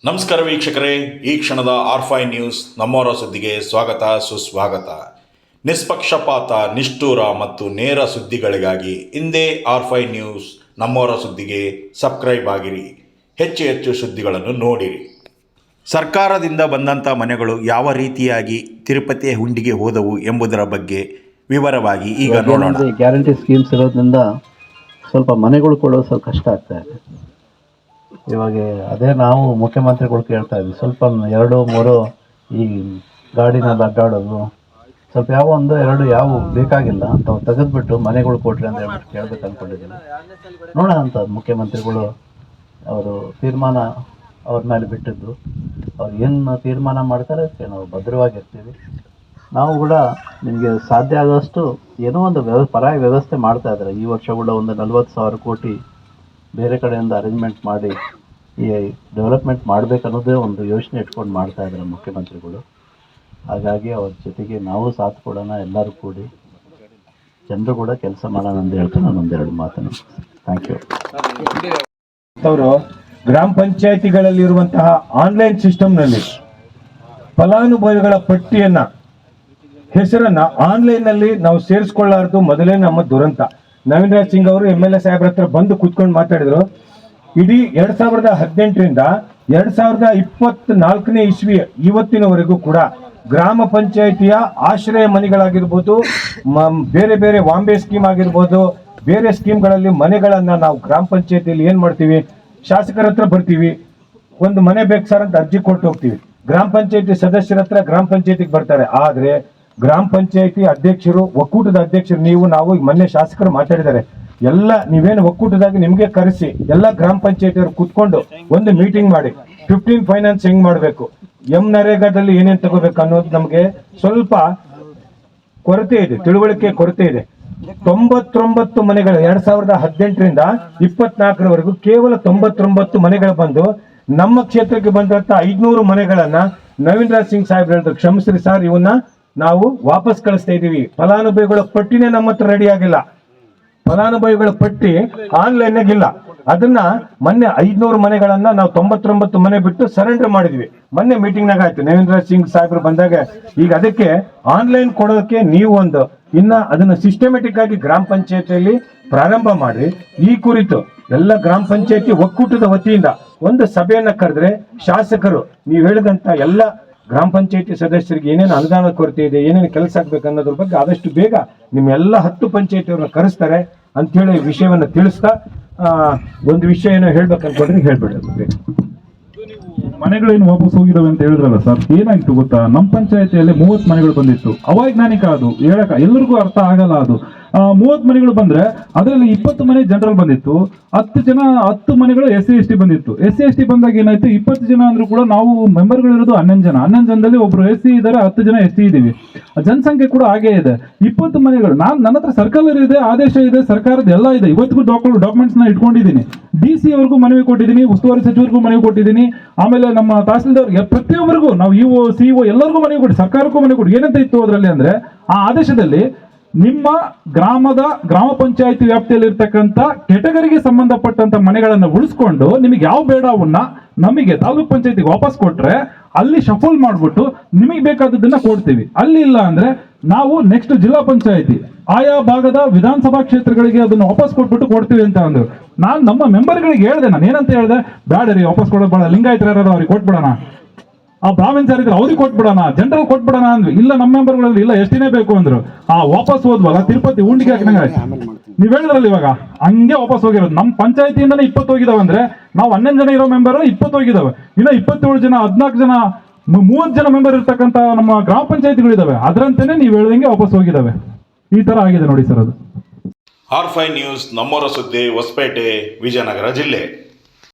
ನಮಸ್ಕಾರ ವೀಕ್ಷಕರೇ, ಈ ಕ್ಷಣದ ಆರ್5 ನ್ಯೂಸ್ ನಮ್ಮವರ ಸುದ್ದಿಗೆ ಸ್ವಾಗತ ಸುಸ್ವಾಗತ. ನಿಷ್ಪಕ್ಷಪಾತ, ನಿಷ್ಠೂರ ಮತ್ತು ನೇರ ಸುದ್ದಿಗಳಿಗಾಗಿ ಹಿಂದೆ ಆರ್5 ನ್ಯೂಸ್ ನಮ್ಮವರ ಸುದ್ದಿಗೆ ಸಬ್ಸ್ಕ್ರೈಬ್ ಆಗಿರಿ. ಹೆಚ್ಚು ಹೆಚ್ಚು ಸುದ್ದಿಗಳನ್ನು ನೋಡಿರಿ. ಸರ್ಕಾರದಿಂದ ಬಂದಂಥ ಮನೆಗಳು ಯಾವ ರೀತಿಯಾಗಿ ತಿರುಪತಿ ಹುಂಡಿಗೆ ಹೋದವು ಎಂಬುದರ ಬಗ್ಗೆ ವಿವರವಾಗಿ ಈಗ ನೋಡೋಣ. ಗ್ಯಾರಂಟಿ ಸ್ಕೀಮ್ಸ್ ಇರೋದ್ರಿಂದ ಸ್ವಲ್ಪ ಮನೆಗಳು ಕೊಡೋದು ಸ್ವಲ್ಪ ಕಷ್ಟ ಆಗ್ತಾ ಇದೆ. ಇವಾಗ ಅದೇ ನಾವು ಮುಖ್ಯಮಂತ್ರಿಗಳು ಕೇಳ್ತಾ ಇದ್ವಿ, ಸ್ವಲ್ಪ 2-3 ಈ ಗಾಡಿನಲ್ಲಿ ಅಡ್ಡಾಡೋದು ಸ್ವಲ್ಪ ಯಾವ ಬೇಕಾಗಿಲ್ಲ ಅಂತ ತೆಗೆದುಬಿಟ್ಟು ಮನೆಗಳು ಕೊಟ್ರಿ ಅಂತ ಹೇಳ್ಬಿಟ್ಟು ಕೇಳ್ಬೇಕು ಅಂದ್ಕೊಂಡಿದ್ದೀನಿ. ನೋಡೋಣ ಅಂತ ಮುಖ್ಯಮಂತ್ರಿಗಳು ಅವರು ತೀರ್ಮಾನ ಅವ್ರ ಮೇಲೆ ಬಿಟ್ಟಿದ್ದು, ಅವ್ರು ಏನು ತೀರ್ಮಾನ ಮಾಡ್ತಾರೆ ಅದಕ್ಕೆ ನಾವು ಭದ್ರವಾಗಿರ್ತೀವಿ. ನಾವು ಕೂಡ ನಿಮಗೆ ಸಾಧ್ಯ ಆದಷ್ಟು ಏನೋ ಒಂದು ಪರಾಯ ವ್ಯವಸ್ಥೆ ಮಾಡ್ತಾ ಇದ್ದಾರೆ. ಈ ವರ್ಷ ಕೂಡ ಒಂದು 40,000 ಕೋಟಿ ಬೇರೆ ಕಡೆಯಿಂದ ಅರೇಂಜ್ಮೆಂಟ್ ಮಾಡಿ ಈ ಡೆವಲಪ್ಮೆಂಟ್ ಮಾಡಬೇಕನ್ನೋದೇ ಒಂದು ಯೋಚನೆ ಇಟ್ಕೊಂಡು ಮಾಡ್ತಾ ಇದ್ದಾರೆ ಮುಖ್ಯಮಂತ್ರಿಗಳು. ಹಾಗಾಗಿ ಅವ್ರ ಜೊತೆಗೆ ನಾವು ಸಾಥ್ ಕೊಡೋಣ, ಎಲ್ಲರೂ ಕೂಡಿ ಜನರು ಕೂಡ ಕೆಲಸ ಮಾಡೋಣ ಅಂತ ಹೇಳ್ಕೊಂಡು ನಾನು ಒಂದೆರಡು ಮಾತನ್ನು. Thank you. ಅವರು ಗ್ರಾಮ ಪಂಚಾಯಿತಿಗಳಲ್ಲಿರುವಂತಹ ಆನ್ಲೈನ್ ಸಿಸ್ಟಮ್ನಲ್ಲಿ ಫಲಾನುಭವಿಗಳ ಪಟ್ಟಿಯನ್ನ ಹೆಸರನ್ನ ಆನ್ಲೈನ್ನಲ್ಲಿ ನಾವು ಸೇರಿಸ್ಕೊಳ್ಳಾರ್ದು ಮೊದಲೇ ನಮ್ಮ ದುರಂತ. ನವೀನ್ ರಾಜ್ ಸಿಂಗ್ ಅವರು MLA ಸಾಹೇಬ್ರ ಹತ್ರ ಬಂದು ಕೂತ್ಕೊಂಡು ಮಾತಾಡಿದ್ರು. ಇಡೀ 2018ರಿಂದ 2024ನೇ ಇಸ್ವಿ ಇವತ್ತಿನವರೆಗೂ ಕೂಡ ಗ್ರಾಮ ಪಂಚಾಯಿತಿಯ ಆಶ್ರಯ ಮನೆಗಳಾಗಿರ್ಬೋದು, ಬೇರೆ ಬೇರೆ ವಾಂಬೆ ಸ್ಕೀಮ್ ಆಗಿರ್ಬೋದು, ಬೇರೆ ಸ್ಕೀಮ್ಗಳಲ್ಲಿ ಮನೆಗಳನ್ನ ನಾವು ಗ್ರಾಮ ಪಂಚಾಯಿತಿಯಲ್ಲಿ ಏನ್ ಮಾಡ್ತೀವಿ, ಶಾಸಕರ ಹತ್ರ ಬರ್ತೀವಿ, ಒಂದು ಮನೆ ಬೇಕು ಸರ್ ಅಂತ ಅರ್ಜಿ ಕೊಟ್ಟು ಹೋಗ್ತೀವಿ. ಗ್ರಾಮ ಪಂಚಾಯಿತಿ ಸದಸ್ಯರ ಹತ್ರ ಗ್ರಾಮ ಪಂಚಾಯಿತಿಗೆ ಬರ್ತಾರೆ. ಆದ್ರೆ ಗ್ರಾಮ ಪಂಚಾಯಿತಿ ಅಧ್ಯಕ್ಷರು, ಒಕ್ಕೂಟದ ಅಧ್ಯಕ್ಷರು, ನಾವು ಮೊನ್ನೆ ಶಾಸಕರು ಮಾತಾಡಿದ್ದಾರೆ, ಎಲ್ಲ ನೀವೇನು ಒಕ್ಕೂಟದಾಗಿ ನಿಮ್ಗೆ ಕರೆಸಿ ಎಲ್ಲ ಗ್ರಾಮ ಪಂಚಾಯಿತಿಯವರು ಕೂತ್ಕೊಂಡು ಒಂದು ಮೀಟಿಂಗ್ ಮಾಡಿ 15 ಫೈನಾನ್ಸ್ ಹೆಂಗ್ ಮಾಡ್ಬೇಕು, ನರೇಗಾದಲ್ಲಿ ಏನೇನ್ ತಗೋಬೇಕು ಅನ್ನೋದು ನಮ್ಗೆ ಸ್ವಲ್ಪ ಕೊರತೆ ಇದೆ, ತಿಳುವಳಿಕೆ ಕೊರತೆ ಇದೆ. 99 ಮನೆಗಳು 2018ರಿಂದ 24ರವರೆಗೂ ಕೇವಲ 99 ಮನೆಗಳು ಬಂದು ನಮ್ಮ ಕ್ಷೇತ್ರಕ್ಕೆ ಬಂದಂತ 500 ಮನೆಗಳನ್ನ ನವೀನ್ ರಾಜ್ ಸಿಂಗ್ ಸಾಹೇಬ್ ಹೇಳಿದ್ರು, ಕ್ಷಮಿಸ್ರಿ ಸರ್, ಇವನ್ನ ನಾವು ವಾಪಸ್ ಕಳಿಸ್ತಾ ಇದೀವಿ. ಫಲಾನುಭವಿಗಳ ಪಟ್ಟಿನೇ ನಮ್ಮ ಹತ್ರ ರೆಡಿ ಆಗಿಲ್ಲ, ಫಲಾನುಭವಿಗಳ ಪಟ್ಟಿ ಆನ್ಲೈನ್ ಆಗಿಲ್ಲ. ಅದನ್ನ ಮೊನ್ನೆ 500 ಮನೆಗಳನ್ನ ನಾವು 99 ಮನೆ ಬಿಟ್ಟು ಸರೆಂಡರ್ ಮಾಡಿದ್ವಿ. ಮೊನ್ನೆ ಮೀಟಿಂಗ್ ನಾಗ ಆಯ್ತು, ನವೀನ್ ರಾಜ್ ಸಿಂಗ್ ಸಾಹೇಬ್ರು ಬಂದಾಗ. ಈಗ ಅದಕ್ಕೆ ಆನ್ಲೈನ್ ಕೊಡೋದಕ್ಕೆ ನೀವು ಅದನ್ನ ಸಿಸ್ಟಮೆಟಿಕ್ ಆಗಿ ಗ್ರಾಮ ಪಂಚಾಯತಿಯಲ್ಲಿ ಪ್ರಾರಂಭ ಮಾಡಿ, ಈ ಕುರಿತು ಎಲ್ಲ ಗ್ರಾಮ ಪಂಚಾಯತಿ ಒಕ್ಕೂಟದ ವತಿಯಿಂದ ಒಂದು ಸಭೆಯನ್ನ ಕರೆದ್ರೆ ಶಾಸಕರು ನೀವು ಹೇಳಿದಂತ ಎಲ್ಲ ಗ್ರಾಮ ಪಂಚಾಯತಿ ಸದಸ್ಯರಿಗೆ ಏನೇನು ಅನುದಾನ ಕೊರತೆ ಇದೆ, ಏನೇನು ಕೆಲಸ ಆಗ್ಬೇಕು ಅನ್ನೋದ್ರ ಬಗ್ಗೆ ಆದಷ್ಟು ಬೇಗ ನಿಮ್ಮೆಲ್ಲ 10 ಪಂಚಾಯತಿಯವ್ರನ್ನ ಕರೆಸ್ತಾರೆ ಅಂತ ಹೇಳಿ ವಿಷಯವನ್ನ ತಿಳಿಸ್ತಾ ಒಂದು ವಿಷಯ ಏನೋ ಹೇಳ್ಬೇಕು ಅನ್ಕೊಂಡ್ರೆ ಹೇಳ್ಬಿಡ್ರಿ. ಮನೆಗಳೇನು ವಾಪಸ್ ಹೋಗಿದಾವೆ ಅಂತ ಹೇಳಿದ್ರಲ್ಲ ಸರ್, ಏನಾಯ್ತು ಗೊತ್ತಾ, ನಮ್ಮ ಪಂಚಾಯತಿಯಲ್ಲಿ 30 ಮನೆಗಳು ಬಂದಿತ್ತು. ಅವೈಜ್ಞಾನಿಕ, ಅದು ಹೇಳಕ ಎಲ್ಲರಿಗೂ ಅರ್ಥ ಆಗಲ್ಲ. ಅದು 30 ಮನೆಗಳು ಬಂದ್ರೆ ಅದರಲ್ಲಿ 20 ಮನೆ ಜನರಲ್ ಬಂದಿತ್ತು, 10 ಮನೆಗಳು SC/ST ಬಂದಿತ್ತು. SC/ST ಬಂದಾಗ ಏನಾಯ್ತು, 20 ಜನ ಅಂದ್ರೂ ಕೂಡ ನಾವು ಮೆಂಬರ್ಗಳಿರೋದು 11 ಜನ. 11 ಜನದಲ್ಲಿ ಒಬ್ರು SC ಇದ್ದಾರೆ, 10 ಜನ SC ಇದೀವಿ. ಜನಸಂಖ್ಯೆ ಕೂಡ ಹಾಗೇ ಇದೆ. 20 ಮನೆಗಳು ನನ್ನ ಹತ್ರ ಸರ್ಕಲ್ ಇದೆ, ಆದೇಶ ಇದೆ, ಸರ್ಕಾರದ ಎಲ್ಲ ಇದೆ. ಇವತ್ತಿಗೂ ಡಾಕ್ಯುಮೆಂಟ್ಸ್ ನ ಇಟ್ಕೊಂಡಿದ್ದೀನಿ. DC ಅವ್ರಿಗೂ ಮನವಿ ಕೊಟ್ಟಿದ್ದೀನಿ, ಉಸ್ತುವಾರಿ ಸಚಿವರಿಗೂ ಮನವಿ ಕೊಟ್ಟಿದ್ದೀನಿ, ಆಮೇಲೆ ನಮ್ಮ ತಹಸೀಲ್ದಾರ್ ಪ್ರತಿಯೊಬ್ಬರಿಗೂ, ನಾವು EO CO ಎಲ್ಲರಿಗೂ ಮನವಿ ಕೊಡಿ, ಸರ್ಕಾರಕ್ಕೂ ಮನವಿ ಕೊಡಿ. ಏನಂತ ಇತ್ತು ಅದರಲ್ಲಿ ಅಂದ್ರೆ, ಆ ಆದೇಶದಲ್ಲಿ ನಿಮ್ಮ ಗ್ರಾಮ ಪಂಚಾಯತಿ ವ್ಯಾಪ್ತಿಯಲ್ಲಿ ಇರ್ತಕ್ಕಂಥ ಕೆಟಗರಿಗೆ ಸಂಬಂಧಪಟ್ಟಂತ ಮನೆಗಳನ್ನ ಉಳಿಸ್ಕೊಂಡು ನಿಮಗೆ ಯಾವ ಬೇಡ ಅವನ್ನ ನಮಗೆ ತಾಲೂಕ್ ಪಂಚಾಯತಿಗೆ ವಾಪಸ್ ಕೊಟ್ರೆ ಅಲ್ಲಿ ಶಫಲ್ ಮಾಡ್ಬಿಟ್ಟು ನಿಮಗೆ ಬೇಕಾದದನ್ನ ಕೊಡ್ತೀವಿ. ಅಲ್ಲಿ ಇಲ್ಲ ಅಂದ್ರೆ ನಾವು ನೆಕ್ಸ್ಟ್ ಜಿಲ್ಲಾ ಪಂಚಾಯತಿ ಆಯಾ ಭಾಗದ ವಿಧಾನಸಭಾ ಕ್ಷೇತ್ರಗಳಿಗೆ ಅದನ್ನ ವಾಪಸ್ ಕೊಡ್ತೀವಿ ಅಂತ ಅಂದ್ರು. ನಾನು ನಮ್ಮ ಮೆಂಬರ್ಗಳಿಗೆ ಹೇಳ್ದೆ, ನಾನು ಏನಂತ ಹೇಳ್ದೆ, ಬೇಡ ರೀ ವಾಪಸ್ ಕೊಡೋದು ಬೇಡ, ಲಿಂಗಾಯತರ ಅವ್ರಿಗೆ ಕೊಟ್ಬಿಡೋಣ, ಆ ಬ್ರಾಹ್ಮಣ್ ಸರ್ ಇದ್ರೆ ಅವ್ರಿಗೆ ಕೊಟ್ಬಿಡೋಣ, ಜನರಲ್ ಕೊಟ್ಬಿಡೋಣ ಅಂದ್ವಿ. ಇಲ್ಲ, ನಮ್ಮ ಮೆಂಬರ್ಗಳಲ್ಲಿ ಇಲ್ಲ, ಎಷ್ಟಿನೇ ಬೇಕು ಅಂದ್ರು. ವಾಪಸ್ ಹೋದ್ವಲ್ಲ, ತಿರುಪತಿ ಉಂಡಿಗೆ ಹಾಕಿದಂಗ ಆಯ್ತು. ನೀವ್ ಹೇಳಿದ್ರಲ್ಲ ಇವಾಗ, ಹಂಗೆ ವಾಪಸ್ ಹೋಗಿರೋದು. ನಮ್ಮ ಪಂಚಾಯತಿಯಿಂದನೇ 20 ಹೋಗಿದಾವೆ ಅಂದ್ರೆ, ನಾವು 11 ಜನ ಇರೋ ಮೆಂಬರ್ 20 ಹೋಗಿದಾವೆ. ಇನ್ನ 27 ಜನ, 14 ಜನ, 30 ಜನ ಮೆಂಬರ್ ಇರ್ತಕ್ಕಂಥ ನಮ್ಮ ಗ್ರಾಮ ಪಂಚಾಯತಿಗಳಿದಾವೆ, ಅದರಂತೆನೆ ನೀವು ಹೇಳ್ದಂಗೆ ವಾಪಸ್ ಹೋಗಿದಾವೆ. ಈ ತರ ಆಗಿದೆ ನೋಡಿ ಸರ್ ಅದು. ಆರ್5 ನ್ಯೂಸ್ ನಮ್ಮವರ ಸುದ್ದಿ, ಹೊಸಪೇಟೆ, ವಿಜಯನಗರ ಜಿಲ್ಲೆ.